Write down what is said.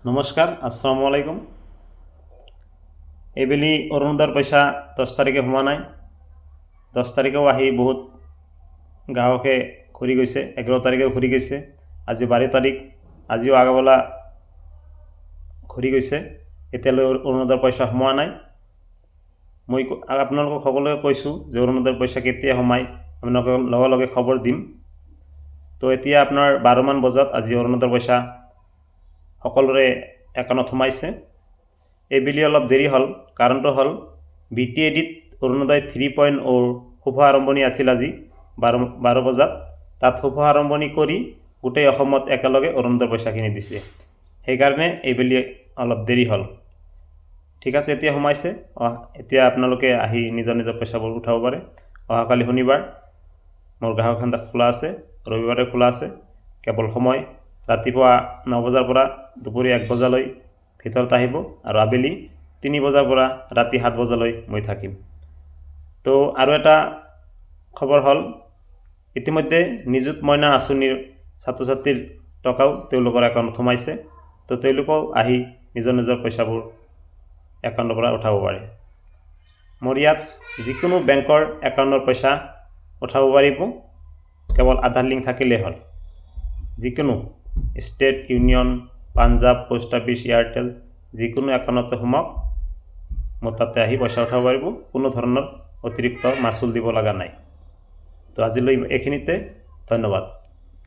নমস্কাৰ, আসসালামু আলাইকুম। এইবেলি অৰুণোদয়ৰ পইচা 10 তাৰিখে সোমোৱা নাই। 10 তাৰিখেও আহি বহুত গ্ৰাহকে ঘূৰি গৈছে, 11 তাৰিখেও ঘূৰি গৈছে, আজি 12 তাৰিখ, আজিও আগবেলা ঘূৰি গৈছে। এতিয়ালৈ অৰুণোদয়ৰ পইচা সোমোৱা নাই। মই আপোনালোকক সকলোৱে কৈছোঁ যে অৰুণোদয়ৰ পইচা কেতিয়া সোমায় আপোনালোকক লগে লগে খবৰ দিম। তো এতিয়া আপোনাৰ 12 মান বজাত আজি অৰুণোদয়ৰ পইচা সকলোৰে একাউণ্টত সোমাইছে। এইবেলি অলপ দেৰি হ'ল, কাৰণটো হ'ল BTADত অৰুণোদয় 3.0 শুভ আৰম্ভণি আছিল আজি 12 বজাত। তাত শুভ আৰম্ভণি কৰি গোটেই অসমত একেলগে অৰুণোদয়ৰ পইচাখিনি দিছে, সেইকাৰণে এইবেলি অলপ দেৰি হ'ল। ঠিক আছে, এতিয়া সোমাইছে। এতিয়া আপোনালোকে আহি নিজৰ নিজৰ পইচাবোৰ উঠাব পাৰে। অহাকালি শনিবাৰ মোৰ গ্ৰাহক কেন্দ্ৰ খোলা আছে, ৰবিবাৰে খোলা আছে। কেৱল সময় ৰাতিপুৱা 9 বজাৰ পৰা দুপৰীয়া 1 বজালৈ ভিতৰত আহিব, আৰু আবেলি 3 বজাৰ পৰা ৰাতি 7 বজালৈ মই থাকিম। তো আৰু এটা খবৰ হ'ল, ইতিমধ্যে নিযুত মইনা আঁচনিৰ ছাত্ৰ ছাত্ৰীৰ টকাও তেওঁলোকৰ একাউণ্টত সোমাইছে। তো তেওঁলোকেও আহি নিজৰ নিজৰ পইচাবোৰ একাউণ্টৰ পৰা উঠাব পাৰে। মোৰ ইয়াত যিকোনো বেংকৰ একাউণ্টৰ পইচা উঠাব পাৰিব, কেৱল আধাৰ লিংক থাকিলেই হ'ল। যিকোনো state, union, Punjab, post office, Airtel, যিকোনো একাউণ্টতে সোমাওক, মোৰ তাতে আহি পইচা উঠাব পাৰিব। কোনো ধৰণৰ অতিৰিক্ত মাচুল দিব লগা নাই। তো আজিলৈ এইখিনিতে, ধন্যবাদ।